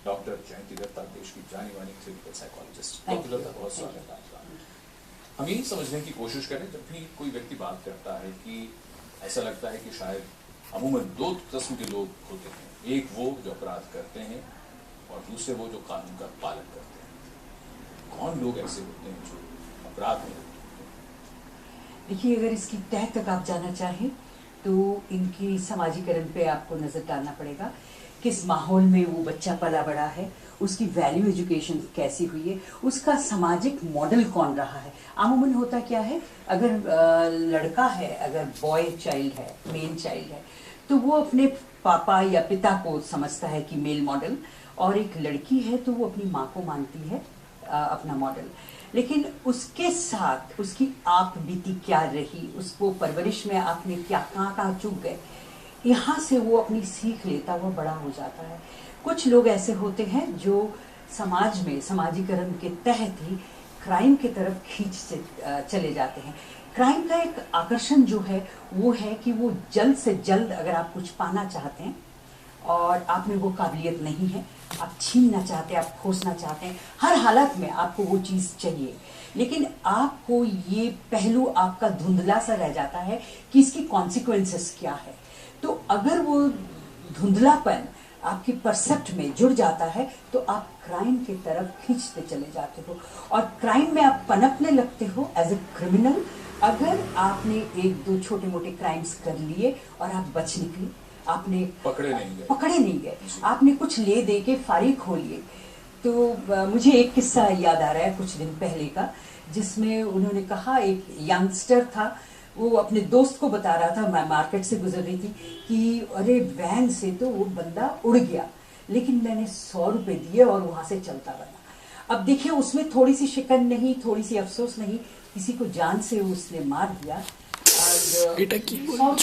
Doctor जयंती दत्ता, देश की जानी मानी क्लिनिकल साइकोलॉजिस्ट। डॉक्टर दत्ता, बहुत स्वागत है आपका। हम यही समझने की कोशिश करें, जब भी कोई व्यक्ति बात करता है कि ऐसा लगता है कि शायद अमूमन दो किस्म के लोग होते हैं, एक वो जो अपराध करते हैं और दूसरे वो जो कानून का पालन करते हैं। कौन लोग ऐसे होते हैं जो अपराध में? देखिए, अगर इसकी तह तक आप जाना चाहें तो इनकी समाजीकरण पे आपको नज़र डालना पड़ेगा। किस माहौल में वो बच्चा पला बड़ा है, उसकी वैल्यू एजुकेशन कैसी हुई है, उसका सामाजिक मॉडल कौन रहा है। अमूमन होता क्या है, अगर लड़का है, अगर बॉय चाइल्ड है, मेल चाइल्ड है, तो वो अपने पापा या पिता को समझता है कि मेल मॉडल, और एक लड़की है तो वो अपनी माँ को मानती है अपना मॉडल। लेकिन उसके साथ उसकी आप बीती क्या रही, उसको परवरिश में आपने क्या कहाँ चूक गए, यहाँ से वो अपनी सीख लेता हुआ बड़ा हो जाता है। कुछ लोग ऐसे होते हैं जो समाज में समाजीकरण के तहत ही क्राइम की तरफ खींच से चले जाते हैं। क्राइम का एक आकर्षण जो है वो है कि वो जल्द से जल्द, अगर आप कुछ पाना चाहते हैं और आप में वो काबिलियत नहीं है, आप छीनना चाहते हैं, आप खोसना चाहते हैं, हर हालत में आपको वो चीज़ चाहिए, लेकिन आपको ये पहलू आपका धुंधला सा रह जाता है कि इसकी कॉन्सिक्वेंसेस क्या है। तो अगर वो धुंधलापन आपकी परसेप्ट में जुड़ जाता है तो आप क्राइम की तरफ खींचते चले जाते हो और क्राइम में आप पनपने लगते हो एज ए क्रिमिनल। अगर आपने एक दो छोटे मोटे क्राइम्स कर लिए और आप बच निकले, आपने पकड़े नहीं गए, आपने कुछ ले दे के फारिग हो लिए। तो मुझे एक किस्सा याद आ रहा है कुछ दिन पहले का, जिसमें उन्होंने कहा, एक यंगस्टर था, वो अपने दोस्त को बता रहा था, मैं मार्केट से गुजर रही थी, कि अरे वैन से तो वो बंदा उड़ गया, लेकिन मैंने 100 रुपए दिए और वहां से चलता बना। अब देखिए, उसमें थोड़ी सी शिकन नहीं, थोड़ी सी अफसोस नहीं, किसी को जान से उसने मार दिया और 100 रुपए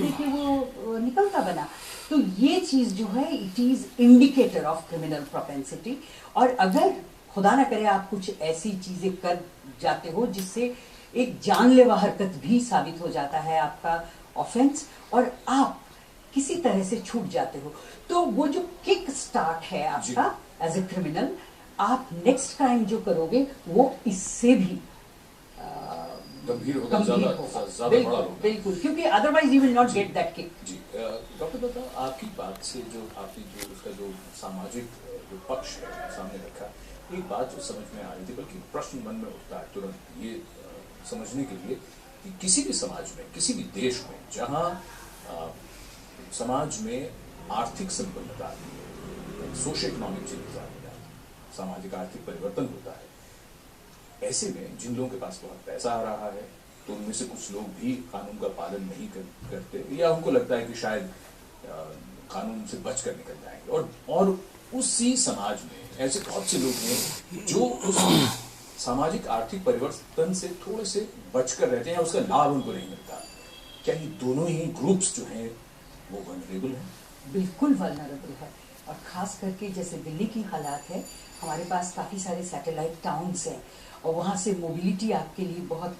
देके वो निकलता बना। तो ये चीज जो है, it is indicator of criminal propensity. और अगर खुदा ना करे आप कुछ ऐसी चीजें कर जाते हो जिससे एक जानलेवा हरकत भी साबित हो जाता है आपका ऑफेंस, और आप किसी तरह से छूट जाते हो, तो वो जो किक स्टार्ट है आपका एज ए क्रिमिनल, आप नेक्स्ट क्राइम जो करोगे वो इससे भी गंभीर होगा, ज्यादा बड़ा होगा। बिल्कुल, क्योंकि otherwise you will not get that kick. जी डॉक्टर दत्ता, आपकी बात से जो आपने जो उसका जो सामाजिक जो पक्ष है सामने रखा, एक बात जो समझ में आ रही थी, बल्कि प्रश्न मन में उठता है तुरंत ये समझने के लिए कि किसी भी समाज में, किसी भी देश में जहाँ समाज में आर्थिक संपन्नता आती है, सोशो इकोनॉमिक चेंजेस आते हैं, सामाजिक आर्थिक परिवर्तन होता है, ऐसे में जिन लोगों के पास बहुत पैसा आ रहा है तो उनमें से कुछ लोग भी कानून का पालन नहीं करते, या उनको लगता है कि शायद कानून से बच कर निकल जाएंगे, और उसी समाज में ऐसे बहुत से लोग हैं जो उस सामाजिक आर्थिक परिवर्तन से थोड़े से बचकर रहते हैं, उसका लाभ उनको नहीं मिलता। क्या ये दोनों ही ग्रुप्स जो हैं वो वल्नरेबल हैं? बिल्कुल वल्नरेबल है, और खास करके जैसे दिल्ली की हालात है, हमारे पास काफ़ी सारे सैटेलाइट टाउन्स हैं और वहाँ से मोबिलिटी आपके लिए बहुत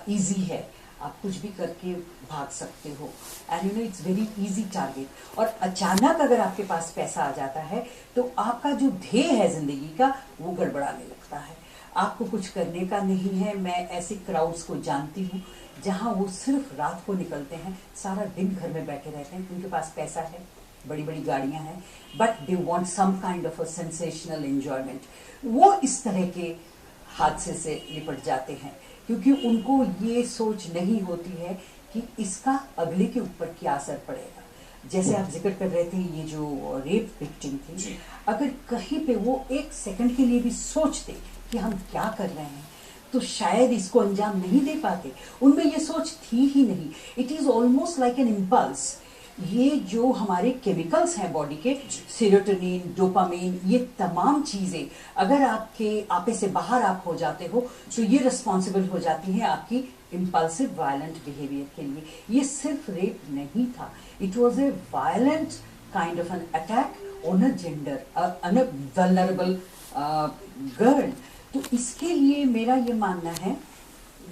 इजी है, आप कुछ भी करके भाग सकते हो, and you know it's very easy target. और अचानक अगर आपके पास पैसा आ जाता है तो आपका जो ध्येय है जिंदगी का वो गड़बड़ाने लगता है, आपको कुछ करने का नहीं है। मैं ऐसे क्राउड्स को जानती हूँ जहाँ वो सिर्फ रात को निकलते हैं, सारा दिन घर में बैठे रहते हैं, उनके पास पैसा है, बड़ी बड़ी गाड़ियाँ हैं, but they want some kind of a sensational enjoyment. वो इस तरह के हादसे से लिपट जाते हैं क्योंकि उनको ये सोच नहीं होती है कि इसका अगले के ऊपर क्या असर पड़ेगा। जैसे आप जिक्र कर रहे थे ये जो रेप विक्टिम थी, अगर कहीं पे वो एक सेकंड के लिए भी सोचते कि हम क्या कर रहे हैं तो शायद इसको अंजाम नहीं दे पाते, उनमें ये सोच थी ही नहीं। It is almost like an impulse. ये जो हमारे केमिकल्स हैं बॉडी के, सेरोटोनिन, डोपामिन, ये तमाम चीजें अगर आपके आपे से बाहर आप हो जाते हो तो ये रिस्पॉन्सिबल हो जाती हैं आपकी इम्पल्सिव वायलेंट बिहेवियर के लिए। ये सिर्फ रेप नहीं था, it was a violent kind of an attack on a gender, on a vulnerable girl. तो इसके लिए मेरा ये मानना है,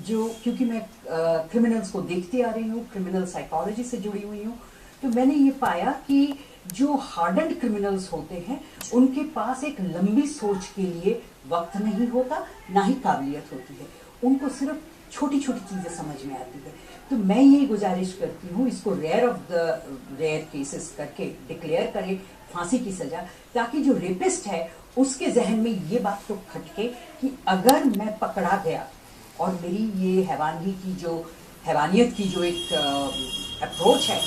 जो क्योंकि मैं क्रिमिनल्स को देखती आ रही हूँ, क्रिमिनल साइकोलॉजी से जुड़ी हुई हूँ, तो मैंने ये पाया कि जो हार्डन्ड क्रिमिनल्स होते हैं उनके पास एक लंबी सोच के लिए वक्त नहीं होता, ना ही काबिलियत होती है। उनको सिर्फ छोटी छोटी चीजें समझ में आती है। तो मैं यही गुजारिश करती हूँ, इसको rare of the rare cases करके डिक्लेयर करें फांसी की सजा, ताकि जो रेपिस्ट है उसके जहन में ये बात तो खटके कि अगर मैं पकड़ा गया और मेरी ये हैवानियत की जो एक अप्रोच है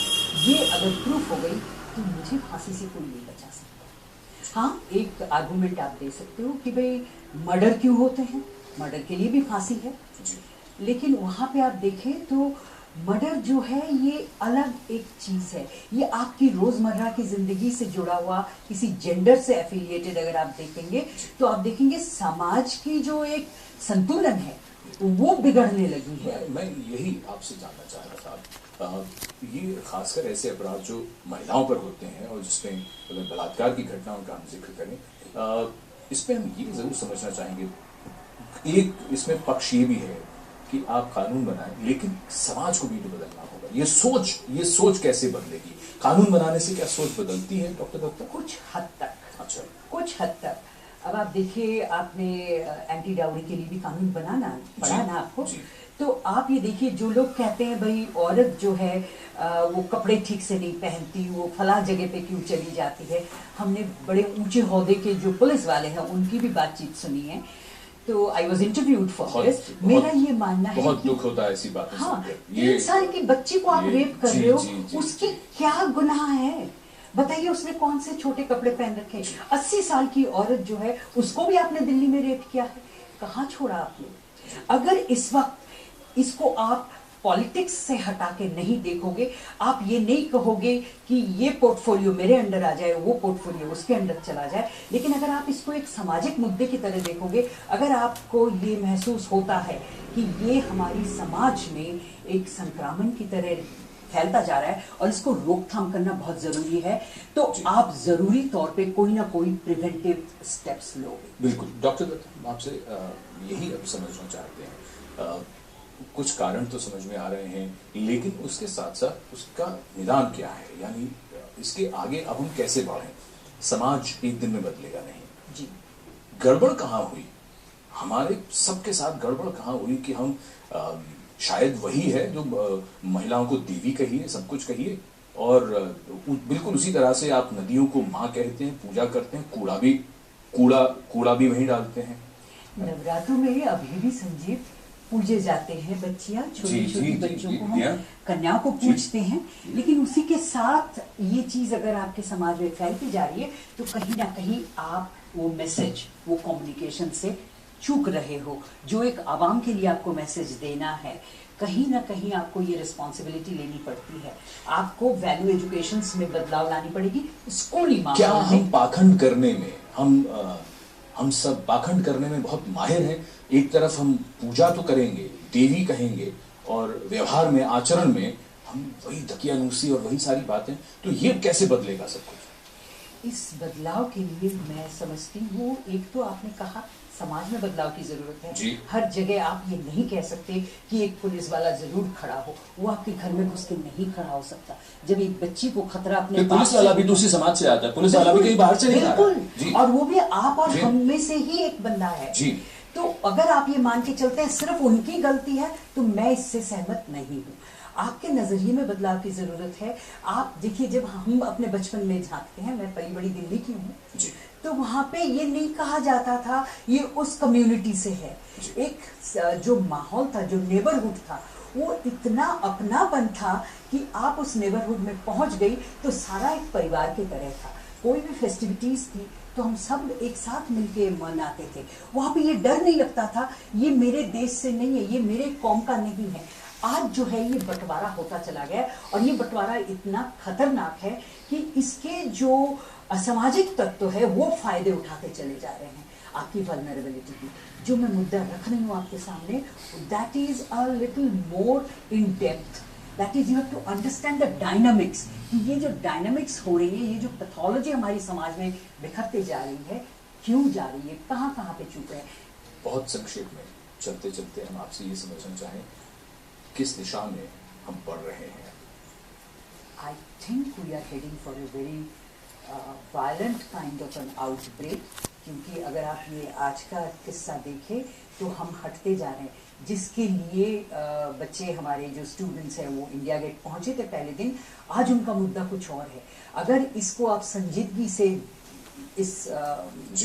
ये अगर प्रूफ हो गई तो मुझे फांसी से कोई नहीं बचा सकता। हाँ, एक आर्गुमेंट आप दे सकते हो कि भाई मर्डर क्यों होते हैं, मर्डर के लिए भी फांसी है, लेकिन वहां पे आप देखें तो मर्डर जो है ये अलग एक चीज है। ये आपकी रोजमर्रा की जिंदगी से जुड़ा हुआ, किसी जेंडर से एफिलिएटेड अगर आप देखेंगे तो आप देखेंगे समाज की जो एक संतुलन है वो बिगड़ने लगी है। मैं यही आपसे जानना चाह रहा था, ये खासकर ऐसे अपराध जो महिलाओं पर होते हैं और जिसमें अगर बलात्कार की घटनाओं का हम जिक्र करें, इसमें हम ये जरूर समझना चाहेंगे, एक इसमें पक्ष ये भी है कि आप कानून बनाएं, लेकिन समाज को भी तो बदलना होगा। ये सोच कैसे बदलेगी? कानून बनाने से क्या सोच बदलती है डॉक्टर दत्ता? कुछ हद तक। अच्छा, कुछ हद तक। अब आप देखिए, आपने एंटी डाउरी के लिए भी कानून पढ़ा ना आपको, तो आप ये देखिए, जो लोग कहते हैं भाई औरत जो है वो कपड़े ठीक से नहीं पहनती, वो फला जगह पे क्यों चली जाती है, हमने बड़े ऊंचे ओहदे के जो पुलिस वाले हैं उनकी भी बातचीत सुनी है। तो I was interviewed for this. मेरा ये मानना है बहुत दुख होता है ऐसी बातें हाँ, 3 साल की बच्ची को आप रेप कर रहे हो, उसकी क्या गुनाह है बताइए? उसने कौन से छोटे कपड़े पहन रखे? 80 साल की औरत जो है उसको भी आपने दिल्ली में रेप किया है, कहाँ छोड़ा आपने? अगर इस वक्त इसको आप पॉलिटिक्स से हटा के नहीं देखोगे, आप ये नहीं कहोगे कि ये पोर्टफोलियो मेरे अंडर आ जाए, वो पोर्टफोलियो उसके अंडर चला जाए, लेकिन अगर आप इसको एक सामाजिक मुद्दे की तरह देखोगे, अगर आपको ये महसूस होता है कि ये हमारी समाज में एक संक्रमण की तरह फैलता जा रहा है और इसको रोकथाम करना बहुत जरूरी है, तो आप जरूरी तौर पे कोई ना कोई प्रिवेंटिव स्टेप्स लोगे। बिल्कुल डॉक्टर दत्ता, आपसे यही अब समझना चाहते हैं, कुछ कारण तो समझ में आ रहे हैं, लेकिन उसके साथ साथ उसका निदान क्या है? यानी इसके आगे अब हम कैसे बढ़ें? समाज एक दिन में बदलेगा नहीं जी। गड़बड़ कहाँ हुई? हमारे सबके साथ गड़बड़ कहाँ हुई कि हम शायद वही है जो महिलाओं को देवी कहिए, सब कुछ कहिए, और बिल्कुल उसी तरह से आप नदियों को माँ कहते हैं, पूजा करते हैं, कूड़ा भी वहीं डालते हैं। नवरात्रों में अभी भी संजीव पूजे जाते हैं, बच्चियां, छोटी छोटी बच्चों को हम कन्याओं को पूजते हैं, लेकिन उसी के साथ ये चीज अगर आपके समाज में फैलती जा रही है तो कहीं ना कहीं आप वो मैसेज, वो कम्युनिकेशन से चूक रहे हो। जो एक आवाम के लिए आपको मैसेज देना है, कहीं ना कहीं आपको ये रिस्पॉन्सिबिलिटी लेनी पड़ती है। आपको वैल्यू एजुकेशन में बदलाव लानी पड़ेगी, स्कूली माहौल क्या हम पाखंड करने में, हम सब पाखंड करने में बहुत माहिर हैं। एक तरफ हम पूजा तो करेंगे, देवी कहेंगे, और व्यवहार में, आचरण में हम वही दकियानूसी और वही सारी बातें, तो ये कैसे बदलेगा सब कुछ? इस बदलाव के लिए मैं समझती हूँ, एक तो आपने कहा समाज में बदलाव की जरूरत है। हर जगह आप ये नहीं कह सकते कि एक पुलिस वाला जरूर खड़ा हो, वो आपके घर में घुस के नहीं खड़ा हो सकता। जब एक बच्ची को खतरा अपने पुलिस वाला भी दूसरी समाज से आता है, पुलिस वाला भी कहीं बाहर से नहीं आ रहा। बिल्कुल, और वो भी आप और हम में से ही एक बंदा है। तो अगर आप ये मान के चलते हैं सिर्फ उनकी गलती है, तो मैं इससे सहमत नहीं हूँ। आपके नजरिए में बदलाव की जरूरत है। आप देखिए, जब हम अपने बचपन में झांकते हैं, मैं पली बड़ी दिल्ली की हूँ, तो वहां पे ये नहीं कहा जाता था ये उस कम्युनिटी से है। एक जो माहौल था, जो नेबरहुड था, वो इतना अपनापन था कि आप उस नेबरहुड में पहुंच गई तो सारा एक परिवार की तरह था। कोई भी फेस्टिविटीज थी तो हम सब एक साथ मिलके मनाते थे। वहां पे ये डर नहीं लगता था ये मेरे देश से नहीं है, ये मेरे कौम का नहीं है। आज जो है ये बंटवारा होता चला गया, और ये बंटवारा इतना खतरनाक है कि इसके जो असामाजिक तत्व है वो फायदे उठाते चले जा रहे हैं आपकी वल्नरेबिलिटी की। जो मैं मुद्दा रख रही हूँ आपके सामने, that is a little more in depth, that is you have to understand the dynamics. ये जो डायनामिक्स हो रही है, ये जो पैथोलॉजी हमारी समाज में बिखरते जा रही है, क्यों जा रही है, कहाँ कहाँ पे चूक है। बहुत संक्षेप में चलते चलते हम आपसे ये समझना चाहें, किस दिशा में हम बढ़ रहे हैं? I think we are heading for a very violent kind of N outbreak, क्योंकि अगर आप ये आज का किस्सा देखें तो हम हटते जा रहे हैं। जिसके लिए बच्चे हमारे जो स्टूडेंट्स हैं वो इंडिया गेट पहुंचे थे पहले दिन, आज उनका मुद्दा कुछ और है। अगर इसको आप संजीदगी से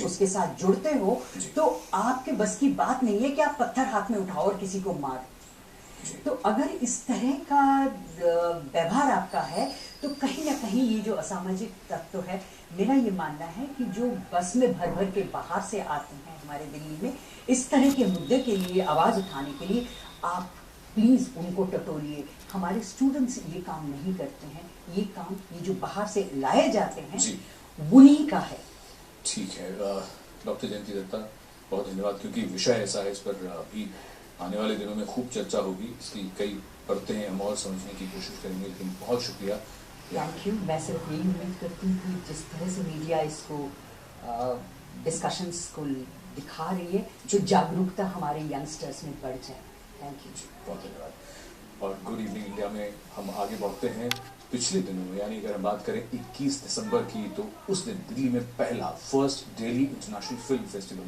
उसके साथ जुड़ते हो तो आपके बस की बात नहीं है कि आप पत्थर हाथ में उठाओ और किसी को मार। तो अगर इस तरह का व्यवहार आपका है तो कहीं ना कहीं ये जो असामाजिक तत्व है, मेरा ये मानना है कि जो बस में भर भर के बाहर से आते हैं हमारे दिल्ली में इस तरह के मुद्दे के लिए आवाज उठाने के लिए, आप प्लीज उनको टटोलिए। हमारे स्टूडेंट्स ये काम नहीं करते हैं, ये काम ये जो बाहर से लाए जाते हैं उन्हीं का है। ठीक है डॉक्टर जयंती दत्ता, बहुत धन्यवाद, क्योंकि विषय ऐसा है, इस पर अभी आने वाले दिनों में खूब चर्चा होगी, इसकी कई परतें हम और समझने की कोशिश करेंगे, लेकिन बहुत शुक्रिया। Thank you. मैं सिर्फ यही उम्मीद करती हूँ कि जिस तरह से मीडिया इसको डिस्कशंस को दिखा रही है, जो जागरूकता हमारे यंगस्टर्स में बढ़ जाए। Thank you. बहुत धन्यवाद। और गुड इवनिंग इंडिया में हम आगे बढ़ते हैं। पिछले दिनों में, यानी अगर हम बात करें 21 दिसंबर की, तो उस दिन दिल्ली में पहला first Delhi international film festival